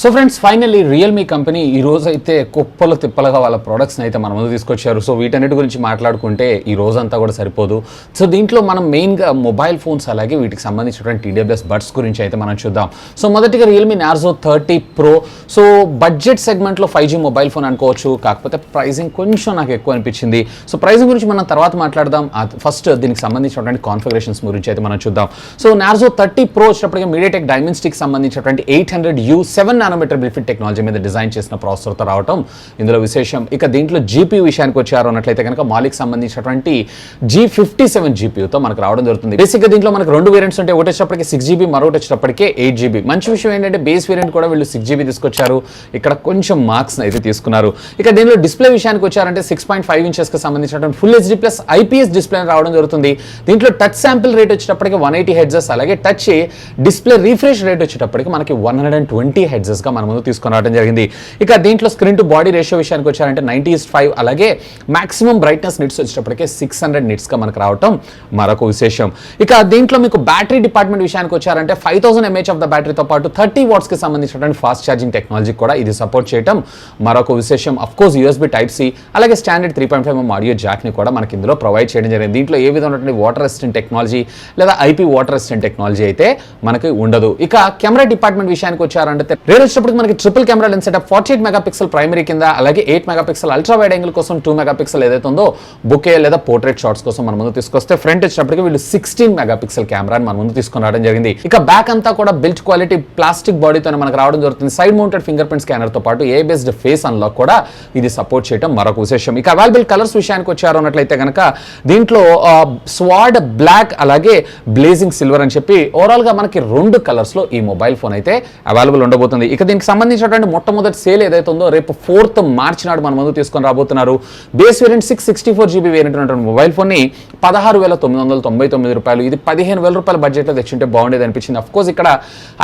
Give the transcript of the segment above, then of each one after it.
So friends finally Realme company ఈ రోజు అయితే కుప్పలు తిప్పలుగా వాళ్ళ ప్రొడక్ట్స్ని అయితే మన ముందు తీసుకొచ్చారు. సో వీటన్నిటి గురించి మాట్లాడుకుంటే ఈ రోజంతా కూడా సరిపోదు. సో దీంట్లో మనం మెయిన్గా మొబైల్ ఫోన్స్ అలాగే వీటికి సంబంధించినటువంటి TWS బడ్స్ గురించి అయితే మనం చూద్దాం. సో మొదటిగా Realme Narzo 30 Pro. So budget సెగ్మెంట్లో 5G మొబైల్ ఫోన్ అనుకోవచ్చు, కాకపోతే ప్రైసింగ్ కొంచెం నాకు ఎక్కువ అనిపించింది. సో ప్రైసింగ్ గురించి మనం తర్వాత మాట్లాడదాం. ఫస్ట్ దీనికి సంబంధించినటువంటి కాన్ఫిగరేషన్స్ గురించి అయితే మనం చూద్దాం. సో నార్జో 30 Pro వచ్చినప్పటికీ మీడియాటెక్ డైమెన్సిటీకి సంబంధించినటువంటి 800U 7nm బిల్ఫిట్ టెక్నాలజీ మీద డిజైన్ చేసిన ప్రాసెసర్తో రావటం ఇందులో విశేషం. ఇక దీంట్లో GPU విషయానికి వచ్చారు అన్నట్లయితే కనుక మాలిక్ సంబంధించినటువంటి G57 GPUతో మనకు రావడం జరుగుతుంది. బేసిక్గా దీంట్లో మనకు రెండు వేరియంట్స్ ఉంటాయి. ఒకటి వచ్చేటప్పటికి 6GB, మరొకటి వచ్చేటప్పటికే 8GB. మంచి విషయం ఏంటంటే బేస్ వేరియంట్ కూడా వీళ్ళు 6GB తీసుకొచ్చారు. ఇక్కడ కొంచెం మార్క్స్ అయితే తీసుకున్నారు. ఇక దీనిలో డిస్ప్లే విషయానికి వచ్చారంటే 6.5 inches కి సంబంధించినటువంటి full HD plus IPS display రావడం జరుగుతుంది. దీంట్లో టచ్ శాంపిల్ రేట్ వచ్చేటప్పటికి 180 Hz, అలాగే టచ్ డిస్ప్లే రీఫ్రెష్ రేట్ వచ్చేటప్పటికి మనకి 120 Hz మన ముందు తీసుకొని రావడం జరిగింది. ఇక దీంట్లో స్క్రీన్ టు బాడీ రేషియో విషయానికి వచ్చారంటే 90:5, అలాగే మాక్సిమం బ్రైట్నెస్ నిట్స్ వచ్చేటప్పటికే 600 nits గా మనకు రావటం మరొక విశేషం. ఇక దీంట్లో మీకు బ్యాటరీ డిపార్ట్మెంట్ విషయానికి వచ్చారంటే 5000 mAh ఆఫ్ ద బ్యాటరీతో పాటు 30 watts కి సంబంధించినటువంటి ఫాస్ట్ ఛార్జింగ్ టెక్నాలజీ కూడా ఇది సపోర్ట్ చేయడం మరొక విశేషం. అఫ్ కోర్స్ USB Type-C అలాగే స్టాండర్డ్ 3.5mm ఆడియో జాక్ ని కూడా మనకి ఇందులో ప్రొవైడ్ చేయడం జరిగింది. దీంట్లో ఏ విధమైనటువంటి వాటర్ రెసిస్టెంట్ టెక్నాలజీ లేదా IP వాటర్ రెసిస్టెంట్ టెక్నాలజీ అయితే మనకి ఉండదు. ఇక కెమెరా డిపార్ట్మెంట్ విషయానికి వచ్చారంటే వచ్చేటప్పటికి మనకి triple camera lens setup 48 megapixel primary కింద, అలాగే 8 మెగాపిక్సెల్ అల్ట్రా వైడ్ యాంగిల్ కోసం 2 మెగాపిక్సెల్ ఏదైతే ఉందో బుకే లేదా పోర్ట్రేట్ షాట్స్ కోసం మన ముందు తీసుకొస్తే, ఫ్రంట్ వచ్చేటప్పటికి వీళ్ళు 16 మెగాపిక్సెల్ కెమెరాని మన ముందు తీసుకొని రావడం జరిగింది. ఇక బ్యాక్ అంతా కూడా బిల్ట్ క్వాలిటీ ప్లాస్టిక్ బాడీతో మనకు రావడం జరుగుతుంది. Side mounted finger print scanner తో పాటు AI బేస్డ్ ఫేస్ అన్లాక్ కూడా ఇది సపోర్ట్ చేయడం మరొక విశేషం. ఇక అవైలబుల్ కలర్స్ విషయానికి వచ్చారు అన్నట్లయితే కనుక దీంట్లో స్వాడ్ బ్లాక్ అలాగే బ్లేజింగ్ సిల్వర్ అని చెప్పి ఓవరాల్ గా మనకి 2 కలర్స్ లో ఈ మొబైల్ ఫోన్ అయితే అవైలబుల్ ఉండబోతుంది. ఇక దీనికి సంబంధించినటువంటి మొట్టమొదటి సేల్ ఏదైతే ఉందో రేపు 4th March నాడు మన ముందు తీసుకొని రాబోతున్నారు. బేస్ వేరియంట్ 664GB వేరియంట్ ఉన్నటువంటి మొబైల్ ఫోన్ ని 16,999 రూపాయలు, ఇది 15,000 రూపాయల బడ్జెట్ లో తెచ్చుంటే బాగుండేది అనిపించింది. అఫ్ కోర్స్ ఇక్కడ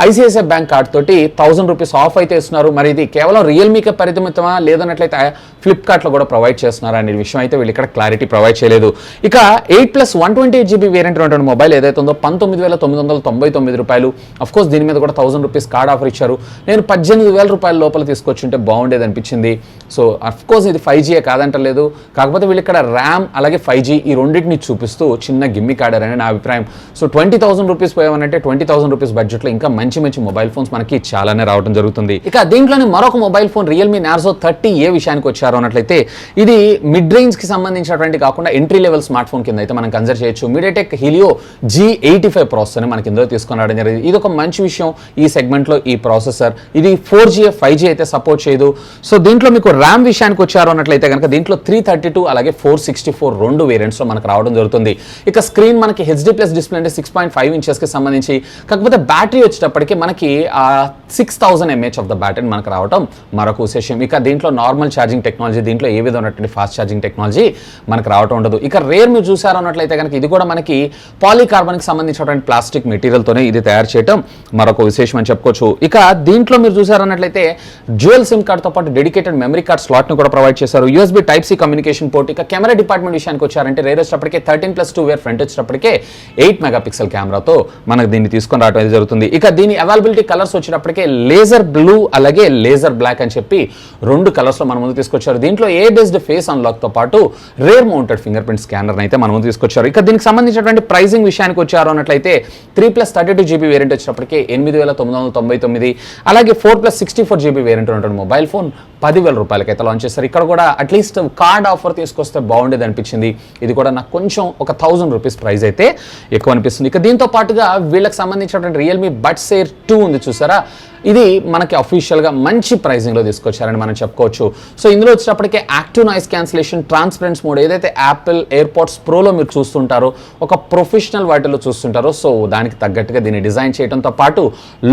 ICICI బ్యాంక్ కార్డ్ తోటి 1000 రూపీస్ ఆఫ్ అయితే ఇస్తున్నారు. మరి ఇది కేవలం రియల్మీకే పరిమితమా లేదన్నట్లయితే ఫ్లిప్కార్ట్ లో కూడా ప్రొవైడ్ చేస్తున్నారు అనే విషయం అయితే వీళ్ళు ఇక్కడ క్లారిటీ ప్రొవైడ్ చేయలేదు. ఇక 8+128GB వేరియంట్ ఉన్నటువంటి మొబైల్ ఏదైతే ఉందో 19,999 రూపాయలు. అఫ్ కోర్స్ దీని మీద కూడా 1000 రూపీస్ కార్డ్ ఆఫర్ ఇచ్చారు. నేను 18,000 రూపాయల లోపల తీసుకొచ్చుంటే బాగుండేది అనిపించింది. సో అఫ్ కోర్స్ ఇది 5G కాదంటలేదు, కాకపోతే వీళ్ళు ఇక్కడ ర్యామ్ అలాగే 5G ఈ రెండింటిని చూపిస్తూ చిన్న గిమ్మి కాడారని నా అభిప్రాయం. సో 20,000 రూపీస్ పోయామనంటే 20,000 రూపీస్ బడ్జెట్ లో ఇంకా మంచి మంచి మొబైల్ ఫోన్స్ మనకి చాలానే రావడం జరుగుతుంది. ఇక దీంట్లోనే మరొక mobile phone Realme Narzo 30A విషయానికి వచ్చారు అన్నట్లయితే ఇది మిడ్ రేంజ్ కి సంబంధించినటువంటి కాకుండా ఎంట్రీ లెవెల్ స్మార్ట్ ఫోన్ కింద అయితే మనం కన్సిడర్ చేయొచ్చు. మీడియాటెక్ హీలియో G85 ప్రాసెసర్ ని మనకి ఇందులో తీసుకొని రావడం జరిగింది. ఇది ఒక మంచి విషయం ఈ సెగ్మెంట్ లో. ఈ ప్రాసెసర్ ఇది 4G 5G అయితే సపోర్ట్ చేయదు. సో దీంట్లో మీకు ర్యామ్ విషయానికి వచ్చారు అన్నట్లయితే కనుక దీంట్లో 332 అలాగే 464 రెండు వేరియంట్స్ లో మనకు రావడం జరుగుతుంది. ఇక స్క్రీన్ మనకి HD ప్లస్ డిస్ప్లే అంటే 6.5 inches కి సంబంధించి, కాకపోతే బ్యాటరీ వచ్చేటప్పటికి మనకి 6000 mAh ఆఫ్ ద బ్యాటరీ మనకు రావడం మరొక విశేషం. ఇక దీంట్లో నార్మల్ ఛార్జింగ్ టెక్నాలజీ, దీంట్లో ఏ విధమైనటువంటి ఫాస్ట్ ఛార్జింగ్ టెక్నాలజీ మనకు రావడం ఉండదు. ఇక రేర్ మీరు చూసారు అన్నట్లయితే కనుక ఇది కూడా మనకి పాలీకార్బన్ కి సంబంధించినటువంటి ప్లాస్టిక్ మెటీరియల్ తోనే ఇది తయారు చేయడం మరొక విశేషం అని చెప్పుకోవచ్చు. ఇక దీంట్లో మీరు చూసారన్నట్లయితే డ్యూయల్ సిమ్ కార్డ్ తో పాటు డెడికేటెడ్ మెమరీ కార్డ్ స్లాట్ ను కూడా ప్రొవైడ్ చేశారు. USB Type-C communication port. ఇక కెమెరా డిపార్ట్మెంట్ విషయానికి వచ్చారంటే రేర్ వచ్చేటప్పటికే 13+2 వేర్ ఫ్రంట్ వచ్చేటప్పటికే 8 మెగాపిక్సెల్ కెమెరాతో మనకు దీన్ని తీసుకొని రావడం జరుగుతుంది. ఇక దీని అవైలబిలిటీ కలర్స్ వచ్చేటప్పటికే లేజర్ బ్లూ అలాగే లేజర్ బ్లాక్ అని చెప్పి 2 కలర్స్ లో మన ముందు తీసుకొచ్చారు. దీంట్లో AI బేస్డ్ ఫేస్ అన్లాక్ తో పాటు rare mounted finger print scanner అయితే మన ముందు తీసుకొచ్చారు. ఇక దీనికి సంబంధించినటువంటి ప్రైసింగ్ విషయానికి వచ్చారు అన్నట్లయితే 3+32GB వేరియంట్ వచ్చేటప్పటికే 8,999, అలాగే 4+64GB వేరియంట్ ఉన్నటువంటి మొబైల్ ఫోన్ 10,000 రూపాయలకి అయితే లాంచ్ చేస్తారు. ఇక్కడ కూడా అట్లీస్ట్ కార్డ్ ఆఫర్ తీసుకొస్తే బాగుండేది అనిపించింది. ఇది కూడా నాకు కొంచెం ఒక 1000 రూపీస్ ప్రైస్ అయితే ఎక్కువ అనిపిస్తుంది. ఇక దీంతో పాటుగా వీళ్ళకి సంబంధించినటువంటి రియల్మీ బడ్స్ ఎయిర్ 2 ఉంది చూసారా, ఇది మనకి అఫీషియల్గా మంచి ప్రైజింగ్లో తీసుకొచ్చారని మనం చెప్పుకోవచ్చు. సో ఇందులో వచ్చేటప్పటికే active noise cancellation, transparency mode ఏదైతే యాపిల్ ఎయిర్పోడ్స్ ప్రోలో మీరు చూస్తుంటారో, ఒక ప్రొఫెషనల్ వాటిలో చూస్తుంటారో, సో దానికి తగ్గట్టుగా దీన్ని డిజైన్ చేయడంతో పాటు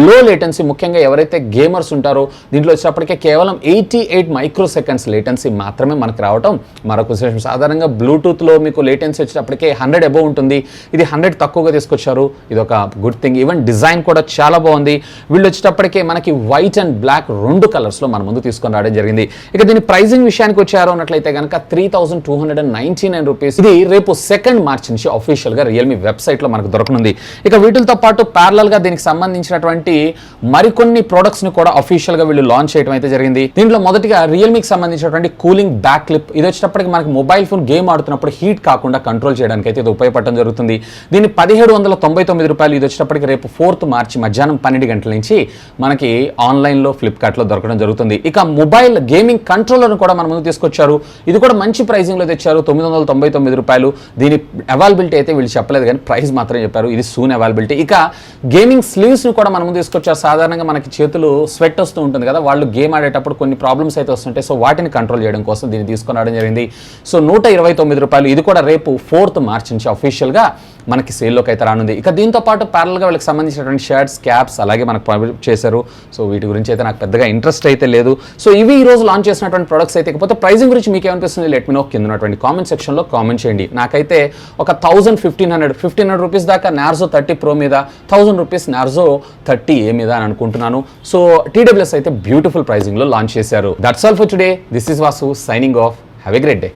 లో లేటెన్సీ, ముఖ్యంగా ఎవరైతే గేమర్స్ ఉంటారో దీంట్లో వచ్చేటప్పటికే కేవలం 80 88 మైక్రో సెకండ్స్ లేటెన్సీ మాత్రమే మనకు రావటం మరొక విశేషం. సాధారణంగా బ్లూటూత్లో మీకు లేటెన్సీ వచ్చేటప్పటికే 100 అబోవ్ ఉంటుంది, ఇది 100 తక్కువగా తీసుకొచ్చారు, ఇది ఒక గుడ్ థింగ్. ఈవెన్ డిజైన్ కూడా చాలా బాగుంది. వీళ్ళు వచ్చేటప్పటికే మనకి వైట్ అండ్ బ్లాక్ 2 కలర్స్లో మన ముందు తీసుకొని రావడం జరిగింది. ఇక దీని ప్రైజింగ్ విషయానికి వచ్చారు అన్నట్లయితే కనుక 3299 రూపీస్. ఇది రేపు 2 మార్చి నుంచి అఫీషియల్గా రియల్మీ వెబ్సైట్లో మనకు దొరకనుంది. ఇక వీటితో పాటు ప్యారలల్గా దీనికి సంబంధించినటువంటి మరికొన్ని ప్రొడక్ట్స్ని కూడా అఫీషియల్గా వీళ్ళు లాంచ్ చేయడం అయితే జరిగింది. దీంట్లో మొదటిగా రియల్మీకి సంబంధించినటువంటి కూలింగ్ బ్యాక్ క్లిప్. ఇది వచ్చేటప్పటికి మనకి మొబైల్ ఫోన్ గేమ్ ఆడుతున్నప్పుడు హీట్ కాకుండా కంట్రోల్ చేయడానికి అయితే ఇది ఉపయోగపడడం జరుగుతుంది. దీన్ని 1799 రూపాయలు. ఇది వచ్చేటప్పటికి రేపు 4th మార్చి మధ్యాహ్నం 12 గంటల నుంచి మనకి ఆన్లైన్లో ఫ్లిప్కార్ట్లో దొరకడం జరుగుతుంది. ఇక మొబైల్ గేమింగ్ కంట్రోలర్ను కూడా మన ముందు తీసుకొచ్చారు. ఇది కూడా మంచి ప్రైజింగ్లో తెచ్చారు, 999 రూపాయలు. దీని అవైలబిలిటీ అయితే వీళ్ళు చెప్పలేదు కానీ ప్రైస్ మాత్రం చెప్పారు, ఇది సూన్ అవైలబిలిటీ. ఇక గేమింగ్ స్లీవ్స్ని కూడా మన ముందు తీసుకొచ్చారు. సాధారణంగా మనకి చేతులు స్వెట్ వస్తూ ఉంటుంది కదా, వాళ్ళు గేమ్ ఆడేటప్పుడు కొన్ని ప్రాబ్లమ్స్ అయితే వస్తుంటాయి. సో వాటిని కంట్రోల్ చేయడం కోసం దీన్ని తీసుకొని రావడం జరిగింది. సో 129 రూపాయలు. ఇది కూడా రేపు 4th మార్చి నుంచి అఫీషియల్గా మనకి సేల్లోకి అయితే రానుంది. ఇక దీంతో పాటు ప్యారల్గా వీళ్ళకి సంబంధించినటువంటి షర్ట్స్, క్యాప్స్ అలాగే మనకు ప్రొవైడ్ చేశారు. సో వీటి గురించి అయితే నాకు పెద్దగా ఇంట్రెస్ట్ అయితే లేదు. సో ఇవి ఈ రోజు లాంచ్ చేసినటువంటి ప్రొడక్ట్స్ అయితే. ఇకపోతే ప్రైజింగ్ గురించి మీకు ఏమనిపిస్తుంది లెట్ మీ నో కింద ఉన్నటువంటి కామెంట్ సెక్షన్లో కామెంట్ చేయండి. నాకైతే ఒక 1500 రూపీస్ దాకా నార్జో 30 Pro మీద, 1000 రూపీస్ నార్జో 30A మీద అని అనుకుంటున్నాను. సో TWS అయితే బ్యూటిఫుల్ ప్రైజింగ్లో లాంచ్ చేశారు. That's all for today. This is Vasu signing off. Have a great day.